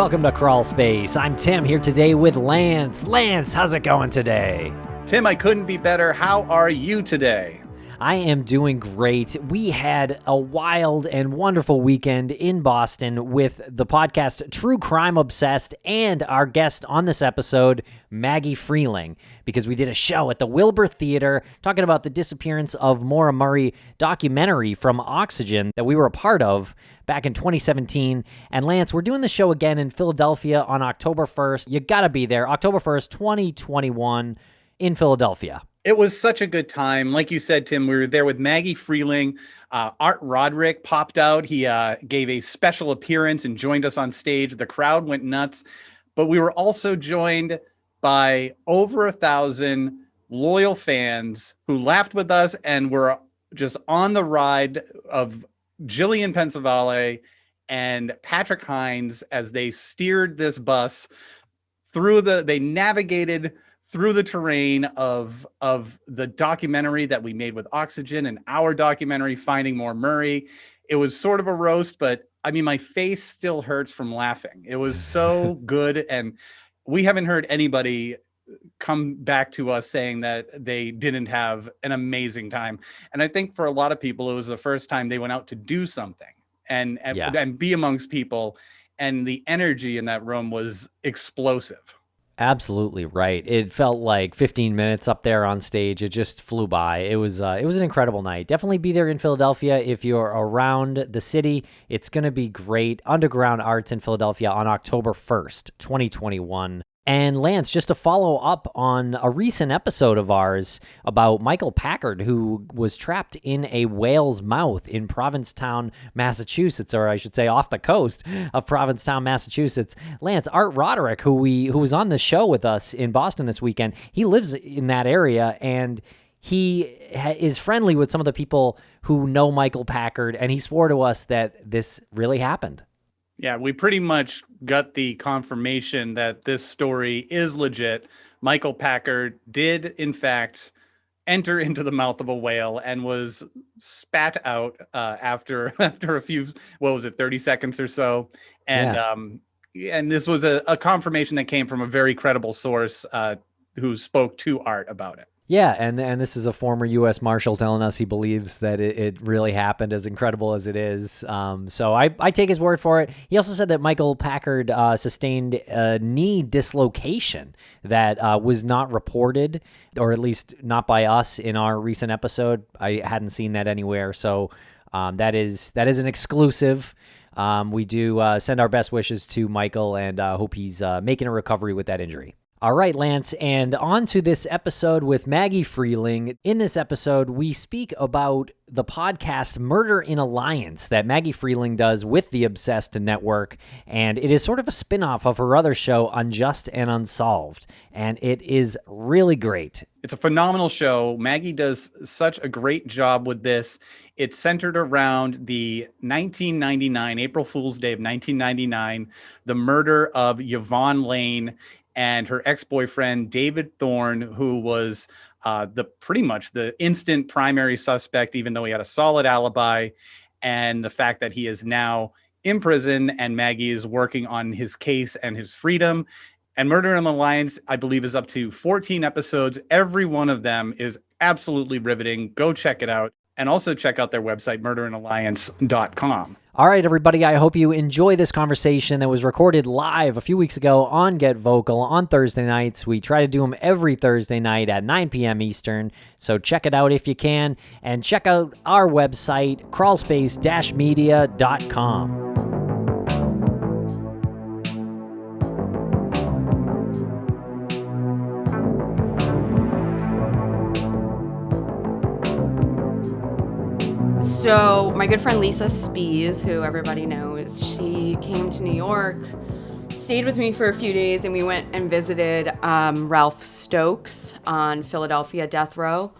welcome to Crawlspace. I'm Tim here today with Lance. Lance, how's it going today? Tim, I couldn't be better. How are you today? I am doing great. We had a wild and wonderful weekend in Boston with the podcast True Crime Obsessed and our guest on this episode, Maggie Freleng, because we did a show at the Wilbur Theater talking about the disappearance of Maura Murray documentary from Oxygen that we were a part of back in 2017. And Lance, we're doing the show again in Philadelphia on October 1st. You gotta be there, October 1st, 2021 in Philadelphia. It was such a good time. Like you said, Tim, we were there with Maggie Freleng. Art Roderick popped out. He gave a special appearance and joined us on stage. The crowd went nuts. But we were also joined by over 1,000 loyal fans who laughed with us and were just on the ride of Jillian Pensavalle and Patrick Hines as they steered this bus they navigated through the terrain of the documentary that we made with Oxygen and our documentary, Finding Maura Murray. It was sort of a roast, but I mean, my face still hurts from laughing. It was so good. And we haven't heard anybody come back to us saying that they didn't have an amazing time. And I think for a lot of people, it was the first time they went out to do something and be amongst people. And the energy in that room was explosive. Absolutely right. It felt like 15 minutes up there on stage. It just flew by. It was an incredible night. Definitely be there in Philadelphia if you're around the city. It's going to be great. Underground Arts in Philadelphia on October 1st, 2021. And Lance, just to follow up on a recent episode of ours about Michael Packard, who was trapped in a whale's mouth in Provincetown, Massachusetts, or I should say off the coast of Provincetown, Massachusetts. Lance, Art Roderick, who was on the show with us in Boston this weekend, he lives in that area, and he is friendly with some of the people who know Michael Packard, and he swore to us that this really happened. Yeah, we pretty much got the confirmation that this story is legit. Michael Packard did, in fact, enter into the mouth of a whale and was spat out after a few, 30 seconds or so. And and this was a confirmation that came from a very credible source who spoke to Art about it. Yeah, and this is a former U.S. Marshal telling us he believes that it really happened, as incredible as it is. So I take his word for it. He also said that Michael Packard sustained a knee dislocation that was not reported, or at least not by us in our recent episode. I hadn't seen that anywhere, so that is an exclusive. We do send our best wishes to Michael and hope he's making a recovery with that injury. All right, Lance, and on to this episode with Maggie Freleng. In this episode, we speak about the podcast Murder in Alliance that Maggie Freleng does with the Obsessed Network, and it is sort of a spinoff of her other show, Unjust and Unsolved, and it is really great. It's a phenomenal show. Maggie does such a great job with this. It's centered around the 1999, April Fool's Day of 1999, the murder of Yvonne Lane and her ex-boyfriend, David Thorne, who was pretty much the instant primary suspect, even though he had a solid alibi, and the fact that he is now in prison and Maggie is working on his case and his freedom. And Murder in the Alliance, I believe, is up to 14 episodes. Every one of them is absolutely riveting. Go check it out. And also check out their website, murderinalliance.com. All right, everybody, I hope you enjoy this conversation that was recorded live a few weeks ago on Get Vocal on Thursday nights. We try to do them every Thursday night at 9 p.m. Eastern, so check it out if you can. And check out our website, crawlspace-media.com. So my good friend Lisa Spies, who everybody knows, she came to New York, stayed with me for a few days, and we went and visited Ralph Stokes on Philadelphia Death Row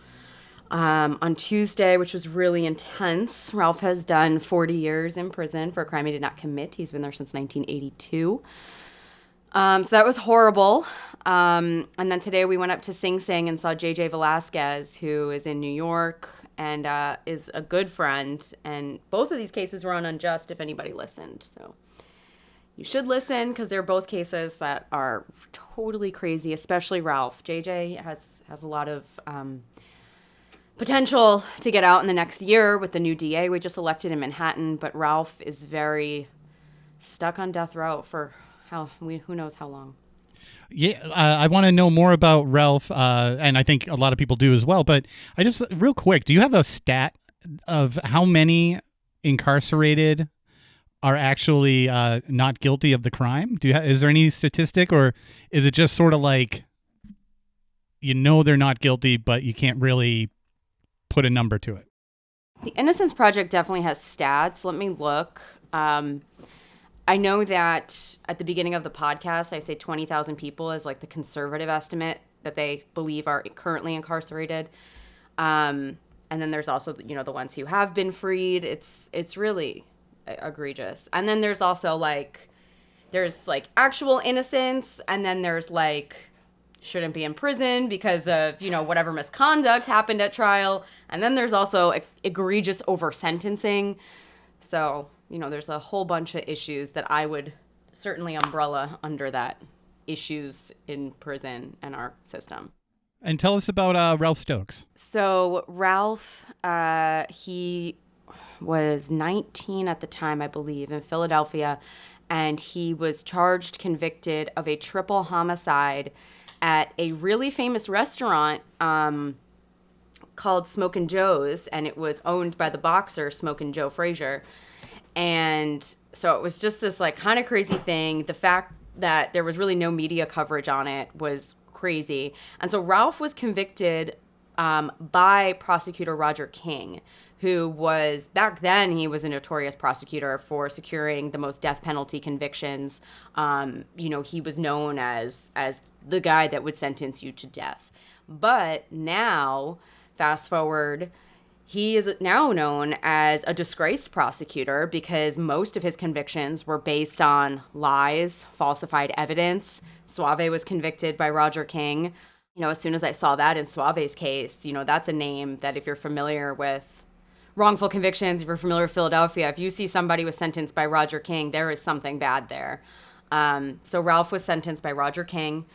on Tuesday, which was really intense. Ralph has done 40 years in prison for a crime he did not commit. He's been there since 1982. So that was horrible. And then today we went up to Sing Sing and saw JJ Velasquez, who is in New York and is a good friend. And both of these cases were on Unjust, if anybody listened. So you should listen because they're both cases that are totally crazy, especially Ralph. JJ has a lot of potential to get out in the next year with the new DA we just elected in Manhattan, but Ralph is very stuck on death row for who knows how long. Yeah, I want to know more about Ralph, and I think a lot of people do as well. But I just, real quick, do you have a stat of how many incarcerated are actually not guilty of the crime? Is there any statistic, or is it just sort of like, they're not guilty, but you can't really put a number to it? The Innocence Project definitely has stats. Let me look. I know that at the beginning of the podcast, I say 20,000 people is like the conservative estimate that they believe are currently incarcerated. And then there's also, the ones who have been freed. It's really egregious. And then there's also there's actual innocence. And then there's shouldn't be in prison because of, whatever misconduct happened at trial. And then there's also egregious over-sentencing. So, there's a whole bunch of issues that I would certainly umbrella under that, issues in prison and our system. And tell us about Ralph Stokes. So Ralph, he was 19 at the time, I believe, in Philadelphia, and he was charged, convicted of a triple homicide at a really famous restaurant called Smokin' Joe's, and it was owned by the boxer Smokin' Joe Frazier. And so it was just this kind of crazy thing. The fact that there was really no media coverage on it was crazy. And so Ralph was convicted by prosecutor Roger King, who was, back then, he was a notorious prosecutor for securing the most death penalty convictions. He was known as the guy that would sentence you to death. But now, fast forward, he is now known as a disgraced prosecutor because most of his convictions were based on lies, falsified evidence. Suave was convicted by Roger King. As soon as I saw that in Suave's case, that's a name that if you're familiar with wrongful convictions, if you're familiar with Philadelphia, if you see somebody was sentenced by Roger King, there is something bad there. So Ralph was sentenced by Roger King,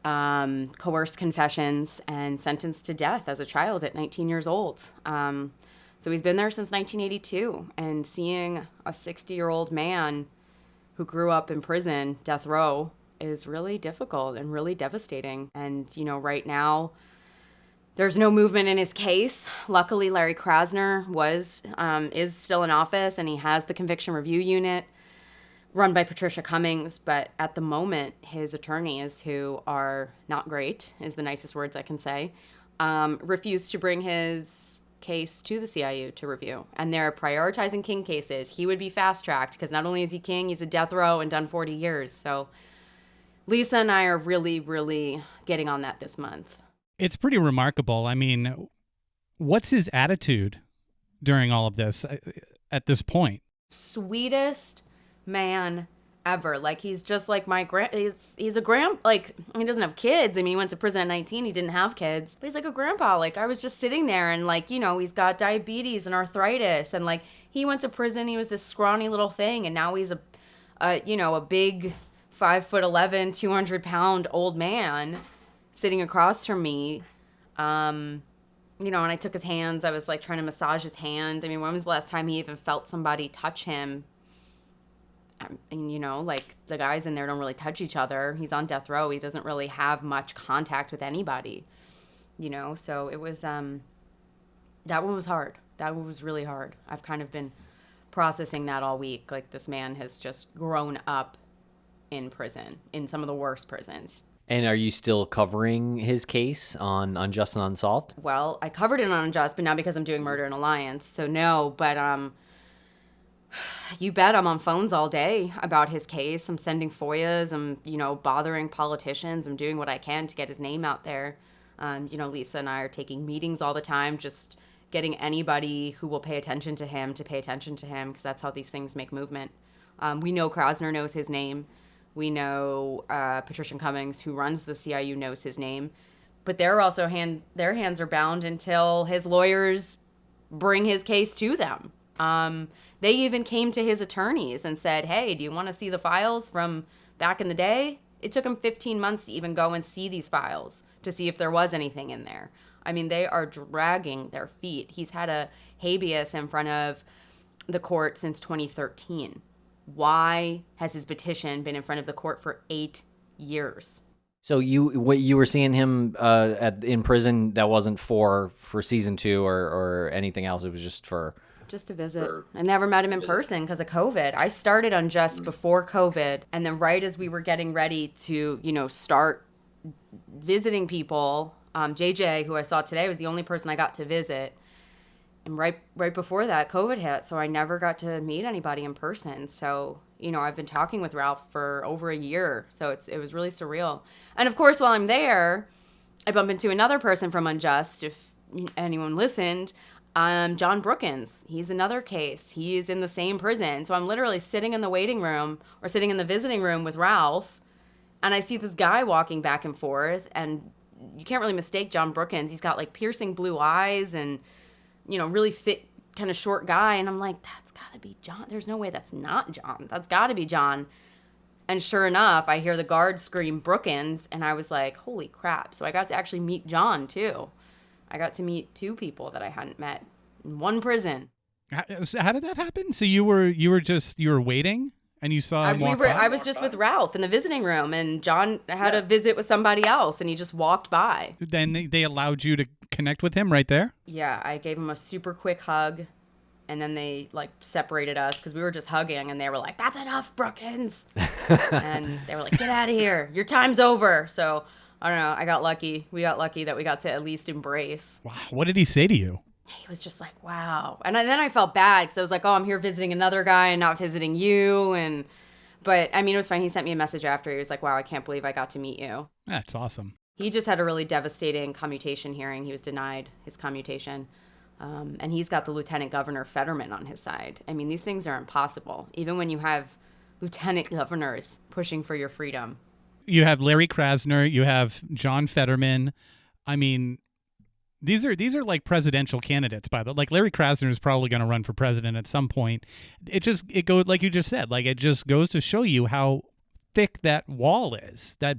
coerced confessions, and sentenced to death as a child at 19 years old. So he's been there since 1982, and seeing a 60-year-old man who grew up in prison, death row, is really difficult and really devastating. And, right now, there's no movement in his case. Luckily, Larry Krasner is still in office, and he has the conviction review unit run by Patricia Cummings, but at the moment, his attorneys, who are not great, is the nicest words I can say, refused to bring his case to the CIU to review. And they're prioritizing King cases. He would be fast-tracked because not only is he King, he's a death row and done 40 years. So Lisa and I are really, really getting on that this month. It's pretty remarkable. I mean, what's his attitude during all of this at this point? Sweetest man ever. He's just like my he's a he doesn't have kids. I mean, he went to prison at 19, he didn't have kids, but he's like a grandpa. I was just sitting there and he's got diabetes and arthritis, and he went to prison, he was this scrawny little thing, and now he's a big 5'11", 200-pound old man sitting across from me. And I took his hands, I was trying to massage his hand. I mean, when was the last time he even felt somebody touch him? And, the guys in there don't really touch each other. He's on death row. He doesn't really have much contact with anybody, So it was, that one was hard. That one was really hard. I've kind of been processing that all week. This man has just grown up in prison, in some of the worst prisons. And are you still covering his case on Unjust and Unsolved? Well, I covered it on Unjust, but now because I'm doing Murder in Alliance, so no, but, you bet I'm on phones all day about his case. I'm sending FOIAs. I'm, bothering politicians. I'm doing what I can to get his name out there. Lisa and I are taking meetings all the time, just getting anybody who will pay attention to him to pay attention to him, because that's how these things make movement. We know Krasner knows his name. We know Patricia Cummings, who runs the CIU, knows his name. But they're also their hands are bound until his lawyers bring his case to them. They even came to his attorneys and said, hey, do you want to see the files from back in the day? It took him 15 months to even go and see these files to see if there was anything in there. I mean, they are dragging their feet. He's had a habeas in front of the court since 2013. Why has his petition been in front of the court for 8 years? So you were seeing him in prison, that wasn't for season 2 or anything else. It was just to visit. I never met him in person because of COVID. I started Unjust before COVID, and then right as we were getting ready to, start visiting people, JJ, who I saw today, was the only person I got to visit. And right before that, COVID hit, so I never got to meet anybody in person. So, I've been talking with Ralph for over a year, so it was really surreal. And of course, while I'm there, I bump into another person from Unjust, if anyone listened, John Brookins. He's another case. He is in the same prison. So I'm literally sitting in the waiting room or sitting in the visiting room with Ralph, and I see this guy walking back and forth, and you can't really mistake John Brookins. He's got like piercing blue eyes and, really fit kind of short guy. And I'm like, that's got to be John. There's no way that's not John. That's got to be John. And sure enough, I hear the guard scream Brookins, and I was like, holy crap. So I got to actually meet John too. I got to meet 2 people that I hadn't met in one prison. How did that happen? So you were waiting and you saw him walk by? I was just with Ralph in the visiting room, and John had a visit with somebody else, and he just walked by. Then they allowed you to connect with him right there? Yeah, I gave him a super quick hug, and then they separated us because we were just hugging, and they were like, that's enough, Brookins. And they were like, get out of here. Your time's over. So I don't know. I got lucky. We got lucky that we got to at least embrace. Wow. What did he say to you? He was just like, wow. And then I felt bad because I was like, oh, I'm here visiting another guy and not visiting you. But I mean, it was fine. He sent me a message after. He was like, wow, I can't believe I got to meet you. That's awesome. He just had a really devastating commutation hearing. He was denied his commutation. And he's got the Lieutenant Governor Fetterman on his side. I mean, these things are impossible, even when you have lieutenant governors pushing for your freedom. You have Larry Krasner, you have John Fetterman. I mean, these are like presidential candidates, by the way. Like Larry Krasner is probably going to run for president at some point. It goes like you just said. Like it just goes to show you how thick that wall is. That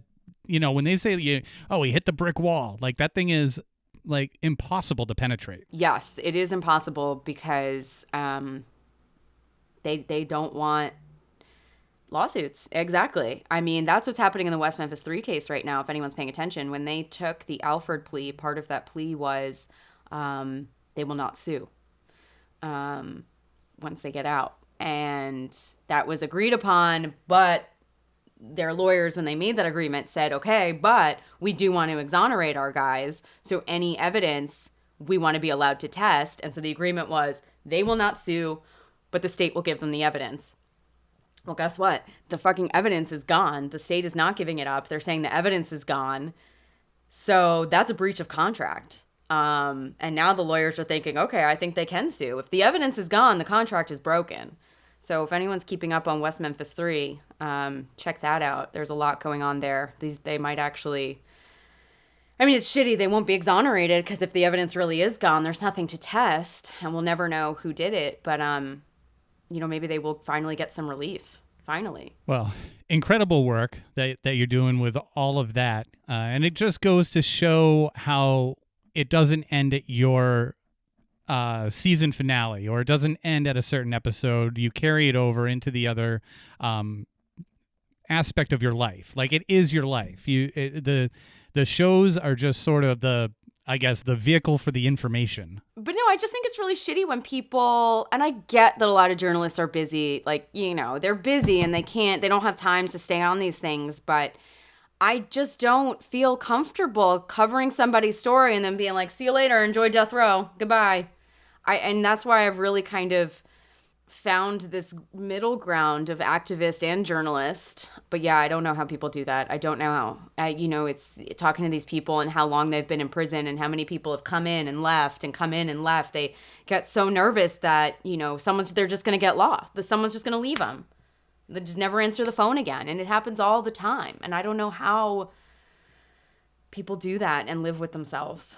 when they say he hit the brick wall, like that thing is like impossible to penetrate. Yes, it is impossible because they don't want lawsuits. Exactly. I mean, that's what's happening in the West Memphis 3 case right now, if anyone's paying attention. When they took the Alford plea, part of that plea was they will not sue once they get out. And that was agreed upon, but their lawyers, when they made that agreement, said, okay, but we do want to exonerate our guys, so any evidence we want to be allowed to test. And so the agreement was they will not sue, but the state will give them the evidence. Well, guess what? The fucking evidence is gone. The state is not giving it up. They're saying the evidence is gone. So that's a breach of contract. And now the lawyers are thinking, okay, I think they can sue. If the evidence is gone, the contract is broken. So if anyone's keeping up on West Memphis 3, check that out. There's a lot going on there. They might actually... I mean, it's shitty. They won't be exonerated because if the evidence really is gone, there's nothing to test, and we'll never know who did it. But, maybe they will finally get some relief. Finally. Well, incredible work that you're doing with all of that. And it just goes to show how it doesn't end at your season finale, or it doesn't end at a certain episode. You carry it over into the other aspect of your life. Like it is your life. The shows are just sort of the vehicle for the information. But no, I just think it's really shitty when people, and I get that a lot of journalists are busy, they're busy and they don't have time to stay on these things, but I just don't feel comfortable covering somebody's story and then being like, see you later, enjoy death row, goodbye. And that's why I've really kind of found this middle ground of activist and journalist. But yeah, I don't know how people do that. I don't know how. It's talking to these people and how long they've been in prison and how many people have come in and left and come in and left. They get so nervous that, they're just going to get lost. Someone's just going to leave them. They just never answer the phone again. And it happens all the time. And I don't know how people do that and live with themselves.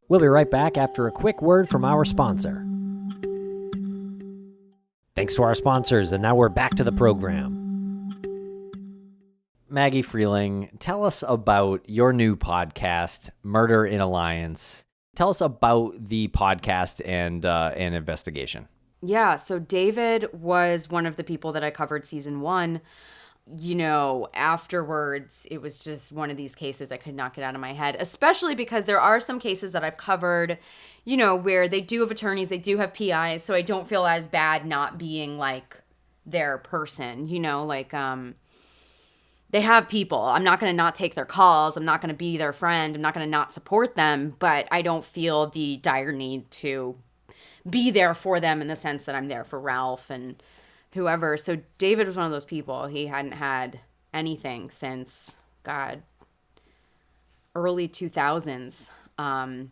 We'll be right back after a quick word from our sponsor. Thanks to our sponsors, and now we're back to the program. Maggie Freleng, tell us about your new podcast, Murder in Alliance. Tell us about the podcast and investigation. Yeah, so David was one of the people that I covered season 1. You know, afterwards, it was just one of these cases I could not get out of my head, especially because there are some cases that I've covered, you know, where they do have attorneys, they do have PIs, so I don't feel as bad not being like their person, you know, like, they have people. I'm not going to not take their calls. I'm not going to be their friend. I'm not going to not support them, but I don't feel the dire need to be there for them in the sense that I'm there for Ralph and whoever. So David was one of those people. He hadn't had anything since, God, early 2000s. I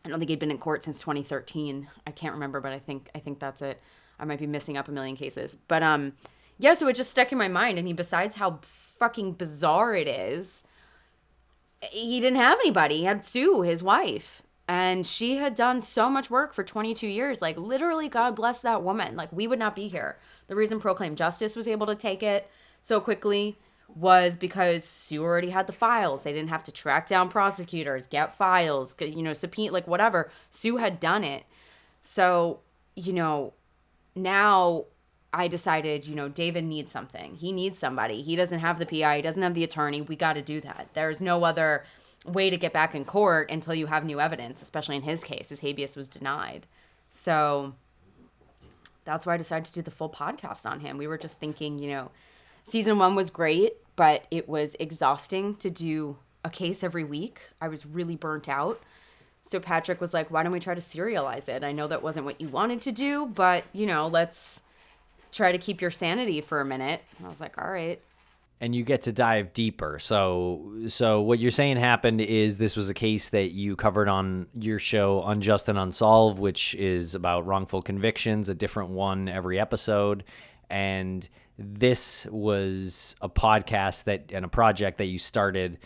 don't think he'd been in court since 2013. I can't remember, but I think that's it. I might be missing up a million cases. But yeah, so it just stuck in my mind. I mean, besides how fucking bizarre it is, he didn't have anybody. He had Sue, his wife, and she had done so much work for 22 years. Like, literally, God bless that woman. Like, we would not be here. The reason Proclaim Justice was able to take it so quickly was because Sue already had the files. They didn't have to track down prosecutors, get files, you know, subpoena, like whatever. Sue had done it. So, you know, now I decided, you know, David needs something. He needs somebody. He doesn't have the PI. He doesn't have the attorney. We got to do that. There's no other way to get back in court until you have new evidence, especially in his case. His habeas was denied. So that's why I decided to do the full podcast on him. We were just thinking, you know, season 1 was great, but it was exhausting to do a case every week. I was really burnt out. So Patrick was like, why don't we try to serialize it? I know that wasn't what you wanted to do, but, you know, let's try to keep your sanity for a minute. And I was like, all right. And you get to dive deeper. So what you're saying happened is this was a case that you covered on your show Unjust and Unsolved, which is about wrongful convictions, a different one every episode. And this was a podcast and a project that you started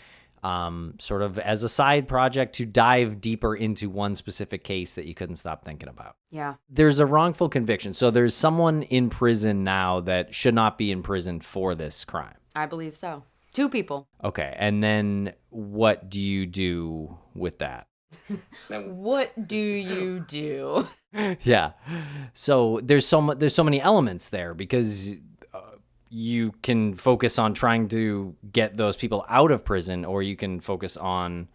sort of as a side project to dive deeper into one specific case that you couldn't stop thinking about. Yeah. There's a wrongful conviction. So there's someone in prison now that should not be in prison for this crime. I believe so. 2 people. Okay. And then what do you do with that? What do you do? Yeah. So there's so many elements there because you can focus on trying to get those people out of prison, or you can focus on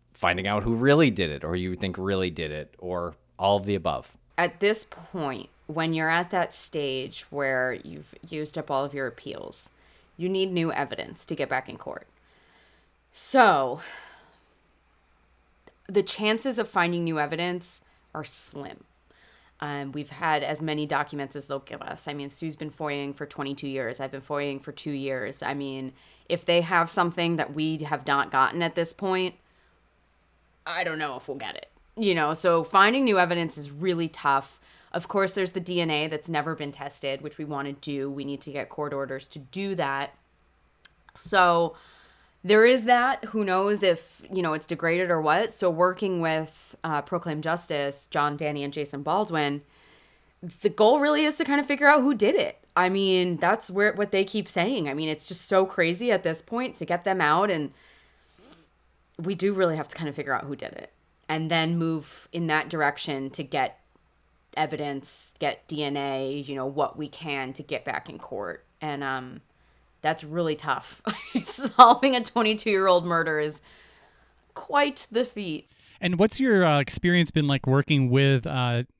finding out who really did it, or you think really did it, or all of the above. At this point, when you're at that stage where you've used up all of your appeals, you need new evidence to get back in court. So the chances of finding new evidence are slim. We've had as many documents as they'll give us. I mean, Sue's been FOIAing for 22 years. I've been FOIAing for 2 years. I mean, if they have something that we have not gotten at this point, I don't know if we'll get it. You know, so finding new evidence is really tough. Of course, there's the DNA that's never been tested, which we want to do. We need to get court orders to do that. So there is that. Who knows if, you know, it's degraded or what. So working with Proclaim Justice, John, Danny, and Jason Baldwin, the goal really is to kind of figure out who did it. I mean, that's what they keep saying. I mean, it's just so crazy at this point to get them out. And we do really have to kind of figure out who did it. And then move in that direction to get evidence, get DNA, you know, what we can to get back in court. And that's really tough. Solving a 22-year-old murder is quite the feat. And what's your experience been like working with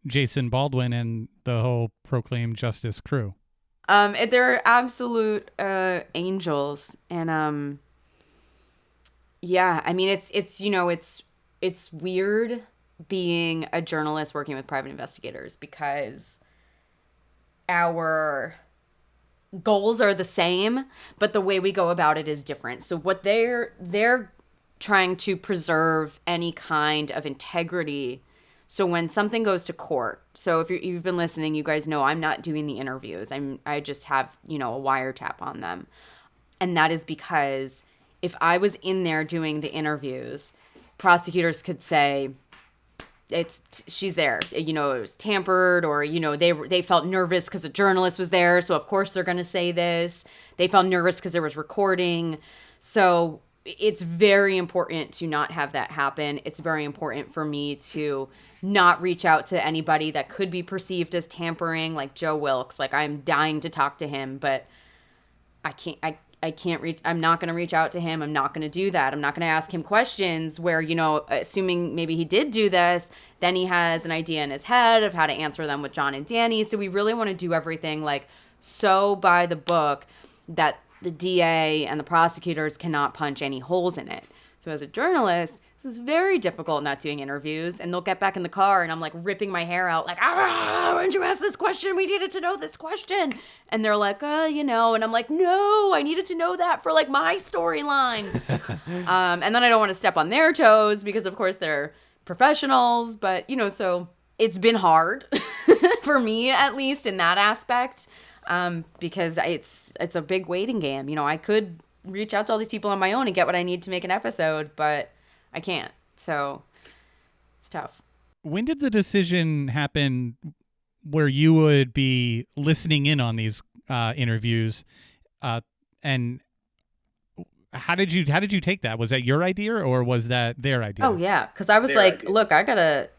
Jason Baldwin and the whole Proclaim Justice crew? They're absolute angels. And yeah, I mean, it's you know, it's weird being a journalist working with private investigators because our goals are the same, but the way we go about it is different. So what they're trying to preserve any kind of integrity. So when something goes to court, so if you've been listening, you guys know I'm not doing the interviews. I just have, you know, a wiretap on them. And that is because if I was in there doing the interviews, prosecutors could say, she's there. You know, it was tampered, or you know, they felt nervous because a journalist was there, so of course they're going to say this. They felt nervous because there was recording. So it's very important to not have that happen. It's very important for me to not reach out to anybody that could be perceived as tampering, like Joe Wilkes. Like, I'm dying to talk to him, but I can't reach. I'm not going to reach out to him. I'm not going to do that. I'm not going to ask him questions where, you know, assuming maybe he did do this, then he has an idea in his head of how to answer them with John and Danny. So we really want to do everything like so by the book that the DA and the prosecutors cannot punch any holes in it. So as a journalist, this is very difficult not doing interviews, and they'll get back in the car and I'm like ripping my hair out like, why didn't you ask this question? We needed to know this question. And they're like, you know, and I'm like, no, I needed to know that for like my storyline. And then I don't want to step on their toes because of course they're professionals, but you know, so it's been hard for me, at least in that aspect. Because it's a big waiting game. You know, I could reach out to all these people on my own and get what I need to make an episode, but I can't. So it's tough. When did the decision happen where you would be listening in on these interviews? And how did you take that? Was that your idea or was that their idea? Oh yeah, because I was Their like, idea. look, I gotta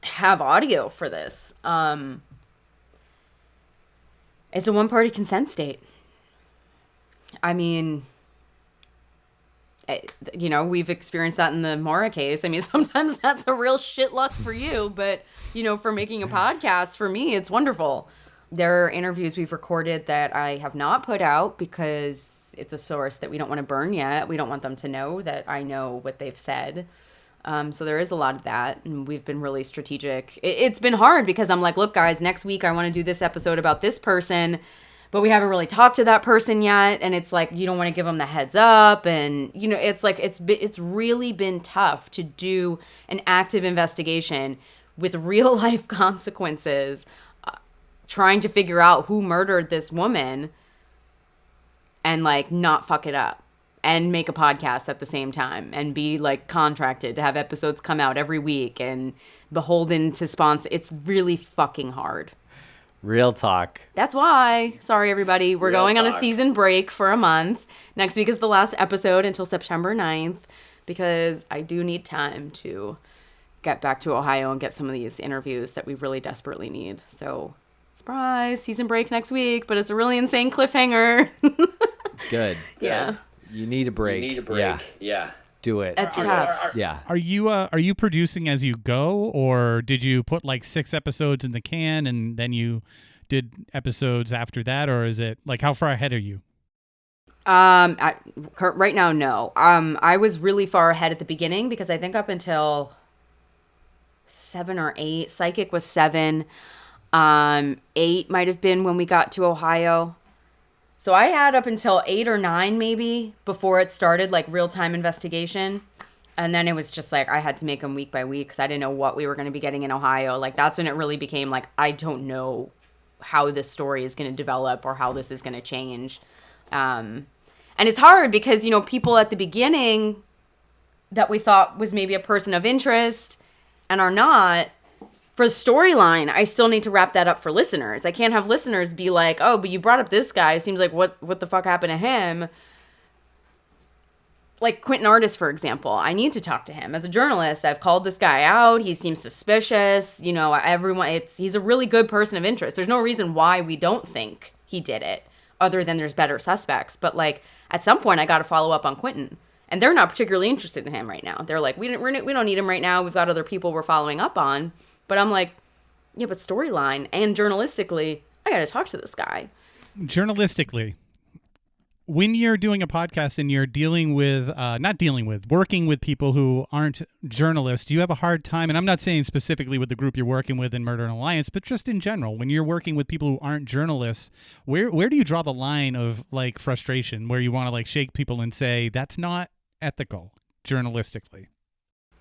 have audio for this. It's a one-party consent state. I mean, you know, we've experienced that in the Mora case. I mean, sometimes that's a real shit luck for you, but, you know, for making a podcast, for me, it's wonderful. There are interviews we've recorded that I have not put out because it's a source that we don't want to burn yet. We don't want them to know that I know what they've said. So there is a lot of that, and we've been really strategic. It's been hard because I'm like, look, guys, next week I want to do this episode about this person, but we haven't really talked to that person yet, and it's like you don't want to give them the heads up, and you know, it's like it's really been tough to do an active investigation with real life consequences, trying to figure out who murdered this woman, and like not fuck it up. And make a podcast at the same time and be like contracted to have episodes come out every week and beholden to sponsor. It's really fucking hard. Real talk. That's why. Sorry, everybody. We're Real going on a talk. season break for a month. Next week is the last episode until September 9th because I do need time to get back to Ohio and get some of these interviews that we really desperately need. So, surprise, season break next week, but it's a really insane cliffhanger. Good. Yeah. You need a break. You need a break. Yeah. Do it. It's tough. Yeah. Are you producing as you go, or did you put like 6 episodes in the can and then you did episodes after that, or is it like how far ahead are you? Right now, no. I was really far ahead at the beginning because I think up until 7 or 8, Psychic was 7. 8 might have been when we got to Ohio. So I had up until 8 or 9 maybe before it started, like real-time investigation. And then it was just like I had to make them week by week because I didn't know what we were going to be getting in Ohio. Like that's when it really became like I don't know how this story is going to develop or how this is going to change. And it's hard because, you know, people at the beginning that we thought was maybe a person of interest and are not. For storyline, I still need to wrap that up for listeners. I can't have listeners be like, oh, but you brought up this guy. It seems like what the fuck happened to him? Like Quentin Artis, for example. I need to talk to him. As a journalist, I've called this guy out. He seems suspicious. You know, he's a really good person of interest. There's no reason why we don't think he did it other than there's better suspects. But like at some point I got to follow up on Quentin. And they're not particularly interested in him right now. They're like, we don't need him right now. We've got other people we're following up on. But I'm like, yeah, but storyline and journalistically, I got to talk to this guy. Journalistically, when you're doing a podcast and you're working with people who aren't journalists, do you have a hard time? And I'm not saying specifically with the group you're working with in Murder and Alliance, but just in general, when you're working with people who aren't journalists, where do you draw the line of like frustration where you want to like shake people and say, that's not ethical journalistically?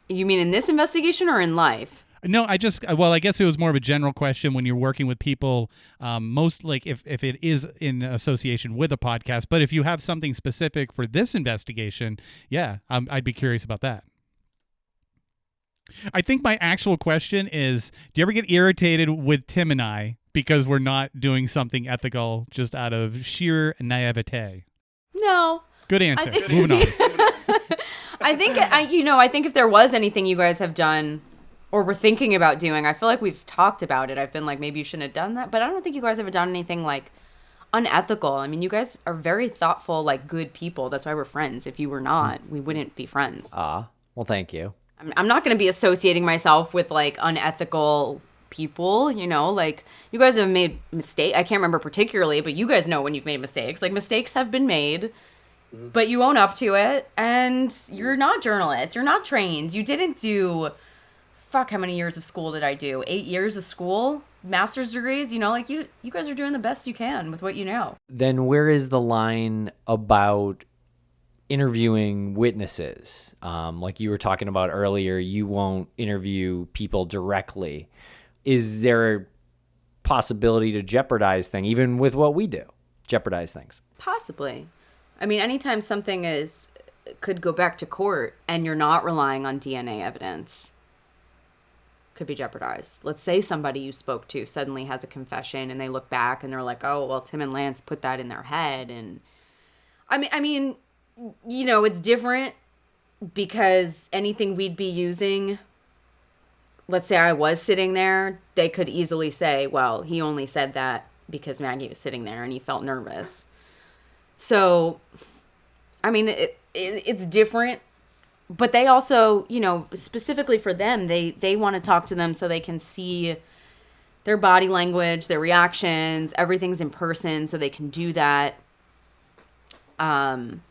You mean in this investigation or in life? No, I guess it was more of a general question when you're working with people, most like if it is in association with a podcast, but if you have something specific for this investigation, yeah, I'd be curious about that. I think my actual question is, do you ever get irritated with Tim and I because we're not doing something ethical just out of sheer naivete? No. Good answer. Moving on. I think if there was anything you guys have done or were thinking about doing, I feel like we've talked about it. I've been like, maybe you shouldn't have done that. But I don't think you guys have done anything like unethical. I mean, you guys are very thoughtful, like good people. That's why we're friends. If you were not, we wouldn't be friends. Well, thank you. I'm not going to be associating myself with like unethical people, like you guys have made mistakes. I can't remember particularly, but you guys know when you've made mistakes. Like mistakes have been made, but you own up to it, and you're not journalists. You're not trained. You didn't do, how many years of school did I do? 8 years of school, master's degrees, like you guys are doing the best you can with what you know. Then where is the line about interviewing witnesses? Like you were talking about earlier, you won't interview people directly. Is there a possibility to jeopardize things, even with what we do? Jeopardize things? Possibly. I mean, anytime something could go back to court and you're not relying on DNA evidence, could be jeopardized. Let's say somebody you spoke to suddenly has a confession and they look back and they're like, oh, well, Tim and Lance put that in their head. And I mean, it's different because anything we'd be using, let's say I was sitting there, they could easily say, well, he only said that because Maggie was sitting there and he felt nervous. So, I mean, it's different, but they also, specifically for them, they want to talk to them so they can see their body language, their reactions, everything's in person so they can do that. And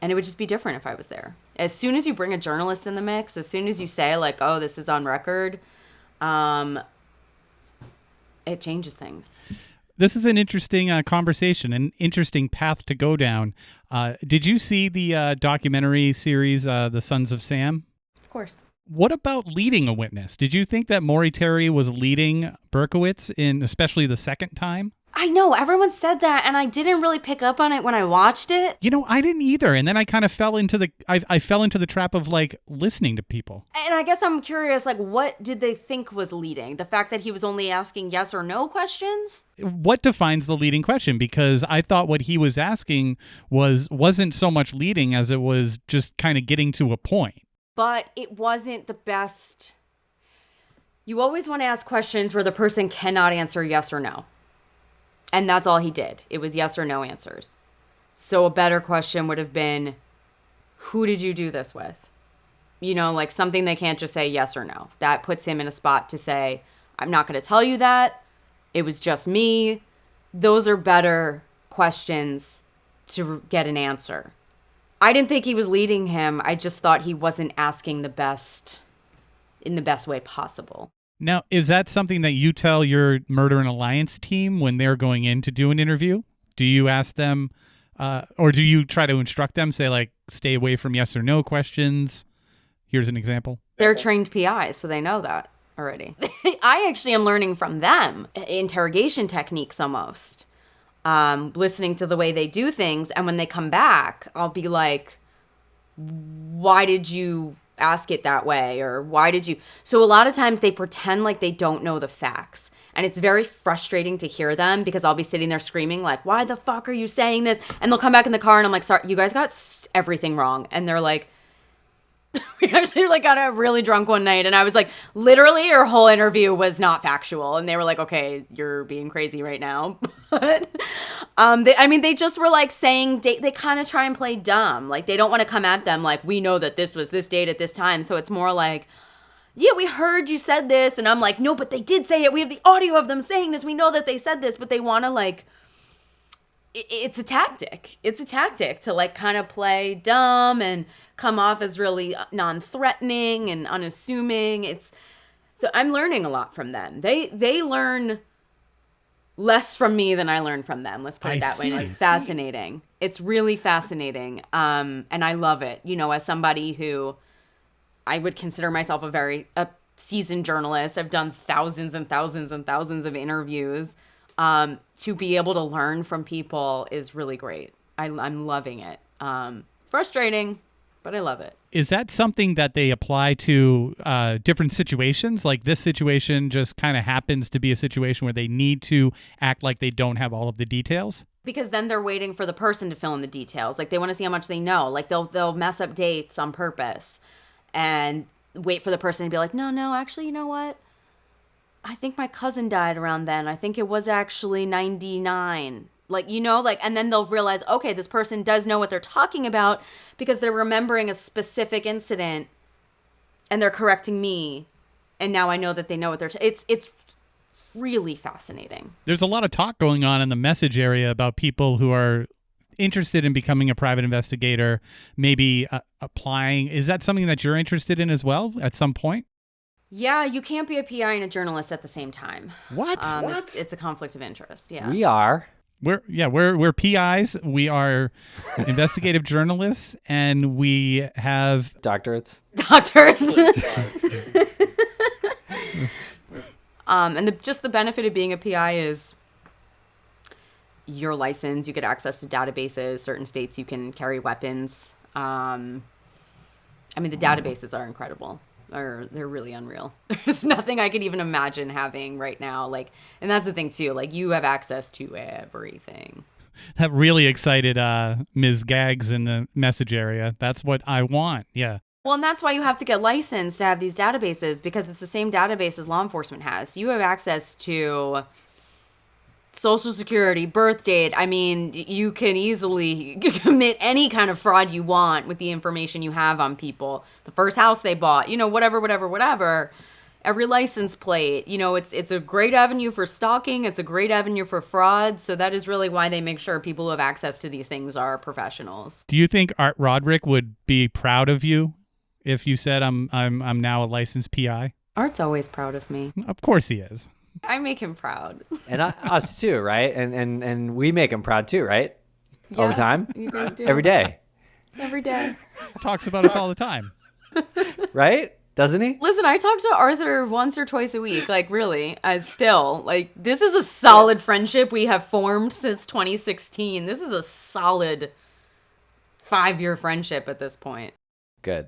it would just be different if I was there. As soon as you bring a journalist in the mix, as soon as you say like, oh, this is on record, it changes things. This is an interesting conversation, an interesting path to go down. Did you see the documentary series, The Sons of Sam? Of course. What about leading a witness? Did you think that Maury Terry was leading Berkowitz in especially the second time? I know, everyone said that, and I didn't really pick up on it when I watched it. I didn't either, and then I kind of fell into the trap of like listening to people. And I guess I'm curious, like, what did they think was leading? The fact that he was only asking yes or no questions? What defines the leading question? Because I thought what he was asking wasn't so much leading as it was just kind of getting to a point. But it wasn't the best. You always want to ask questions where the person cannot answer yes or no. And that's all he did. It was yes or no answers. So a better question would have been, who did you do this with? Like something they can't just say yes or no. That puts him in a spot to say, I'm not going to tell you that. It was just me. Those are better questions to get an answer. I didn't think he was leading him. I just thought he wasn't asking the best in the best way possible. Now, is that something that you tell your Murder and Alliance team when they're going in to do an interview? Do you ask them, or do you try to instruct them, say, like, stay away from yes or no questions? Here's an example. They're trained PIs, so they know that already. I actually am learning from them interrogation techniques almost, listening to the way they do things. And when they come back, I'll be like, why did you ask it that way? Or why did you? So a lot of times they pretend like they don't know the facts. And it's very frustrating to hear them because I'll be sitting there screaming like, why the fuck are you saying this? And they'll come back in the car and I'm like, sorry, you guys got everything wrong. And they're like, we actually like got really drunk one night and I was like, literally your whole interview was not factual. And they were like, okay, you're being crazy right now. But they just were like saying, they kind of try and play dumb. Like they don't want to come at them like, we know that this was this date at this time. So it's more like, yeah, we heard you said this. And I'm like, no, but they did say it. We have the audio of them saying this. We know that they said this, but they want to like, it's a tactic. It's a tactic to like kind of play dumb and come off as really non-threatening and unassuming. So I'm learning a lot from them. They learn less from me than I learn from them. Let's put it that way. And it's fascinating. It's really fascinating. And I love it. As somebody who I would consider myself a seasoned journalist. I've done thousands and thousands and thousands of interviews. To be able to learn from people is really great. I'm loving it. Frustrating, but I love it. Is that something that they apply to different situations? Like this situation just kind of happens to be a situation where they need to act like they don't have all of the details? Because then they're waiting for the person to fill in the details. Like they want to see how much they know. Like they'll mess up dates on purpose and wait for the person to be like, no, actually, you know what? I think my cousin died around then. I think it was actually 99. Like, and then they'll realize, okay, this person does know what they're talking about because they're remembering a specific incident and they're correcting me. And now I know that they know what it's really fascinating. There's a lot of talk going on in the message area about people who are interested in becoming a private investigator, maybe applying. Is that something that you're interested in as well at some point? Yeah, you can't be a PI and a journalist at the same time. What? It's a conflict of interest. Yeah. We are. We're PIs. We are investigative journalists, and we have Doctorates. And just the benefit of being a PI is your license. You get access to databases. Certain states you can carry weapons. The databases are incredible. They're really unreal. There's nothing I could even imagine having right now. And that's the thing too. You have access to everything. That really excited Ms. Gags in the message area. That's what I want. Yeah. Well, and that's why you have to get licensed to have these databases, because it's the same database as law enforcement has. So you have access to Social Security, birth date. You can easily commit any kind of fraud you want with the information you have on people. The first house they bought, whatever. Every license plate. It's a great avenue for stalking. It's a great avenue for fraud. So that is really why they make sure people who have access to these things are professionals. Do you think Art Roderick would be proud of you if you said I'm now a licensed PI? Art's always proud of me. Of course he is. I make him proud. And us too, right? And we make him proud too, right? Yeah, all the time? You guys do. Every day. Every day. Talks about us all the time. Right? Doesn't he? Listen, I talk to Arthur once or twice a week. Really, this is a solid friendship we have formed since 2016. This is a solid 5-year friendship at this point. Good.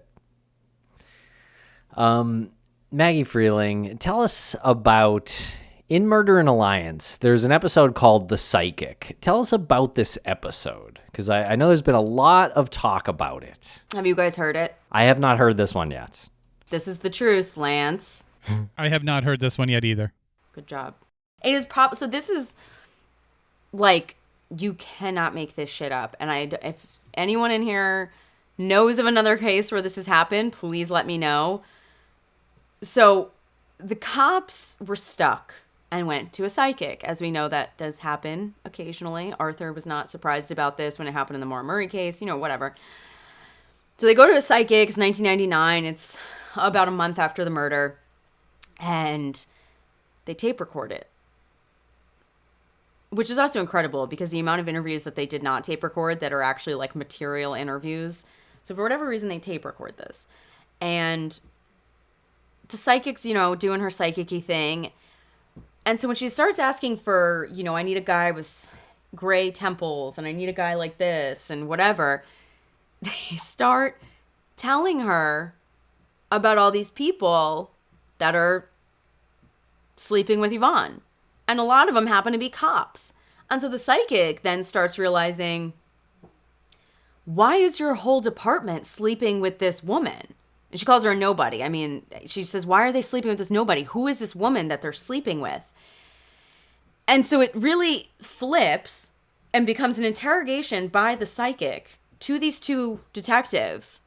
Maggie Freleng, tell us about In Murder and Alliance. There's an episode called The Psychic. Tell us about this episode, because I know there's been a lot of talk about it. Have you guys heard it? I have not heard this one yet. This is the truth, Lance. I have not heard this one yet either. Good job. It is so this is you cannot make this shit up. And if anyone in here knows of another case where this has happened, please let me know. So the cops were stuck and went to a psychic. As we know, that does happen occasionally. Arthur was not surprised about this when it happened in the Maura Murray case, whatever. So they go to a psychic. It's 1999. It's about a month after the murder. And they tape record it. Which is also incredible because the amount of interviews that they did not tape record that are actually material interviews. So for whatever reason, they tape record this. And the psychic's, doing her psychic-y thing. And so when she starts asking for, I need a guy with gray temples and I need a guy like this and whatever, they start telling her about all these people that are sleeping with Yvonne. And a lot of them happen to be cops. And so the psychic then starts realizing, why is your whole department sleeping with this woman? And she calls her a nobody. She says, why are they sleeping with this nobody? Who is this woman that they're sleeping with? And so it really flips and becomes an interrogation by the psychic to these two detectives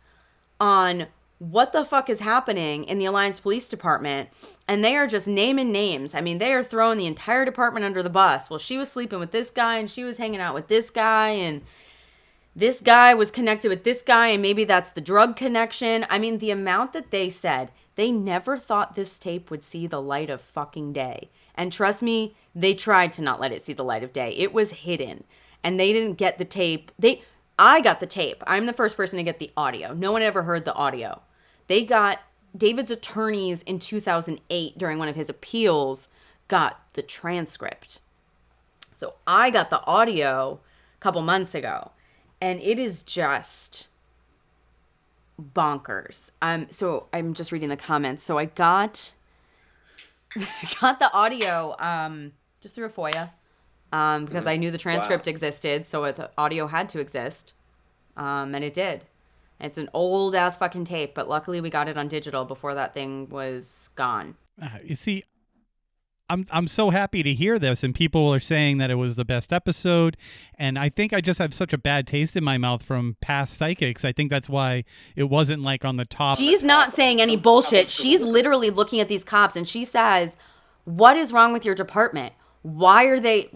on what the fuck is happening in the Alliance Police Department. And they are just naming names. They are throwing the entire department under the bus. Well, she was sleeping with this guy and she was hanging out with this guy and this guy was connected with this guy, and maybe that's the drug connection. The amount that they said, they never thought this tape would see the light of fucking day. And trust me, they tried to not let it see the light of day. It was hidden. And they didn't get the tape. I got the tape. I'm the first person to get the audio. No one ever heard the audio. They got David's attorneys in 2008 during one of his appeals got the transcript. So I got the audio a couple months ago. And it is just bonkers. So I'm just reading the comments. So I got the audio just through a FOIA because I knew the transcript existed, so the audio had to exist, and it did. It's an old ass fucking tape, but luckily we got it on digital before that thing was gone. You see, I'm so happy to hear this, and people are saying that it was the best episode, and I think I just have such a bad taste in my mouth from past psychics. I think that's why it wasn't like on the top. She's not saying any bullshit. She's literally looking at these cops and she says, "What is wrong with your department? Why are they..."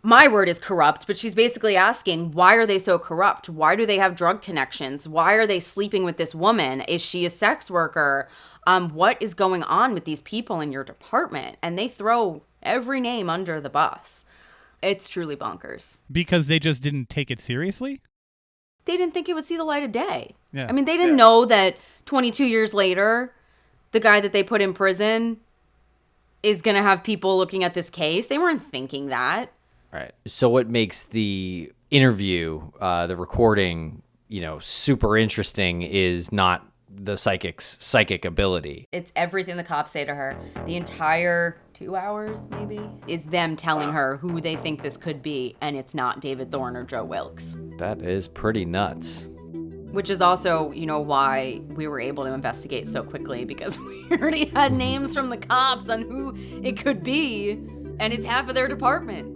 My word is corrupt, but she's basically asking, why are they so corrupt? Why do they have drug connections? Why are they sleeping with this woman? Is she a sex worker? What is going on with these people in your department? And they throw every name under the bus. It's truly bonkers. Because they just didn't take it seriously? They didn't think it would see the light of day. Yeah. I mean, they didn't know that 22 years later, the guy that they put in prison is going to have people looking at this case. They weren't thinking that. Right. So what makes the interview, the recording, super interesting is not the psychic's psychic ability. It's everything the cops say to her. The entire 2 hours, maybe, is them telling her who they think this could be, and it's not David Thorne or Joe Wilkes. That is pretty nuts. Which is also, why we were able to investigate so quickly, because we already had names from the cops on who it could be, and it's half of their department.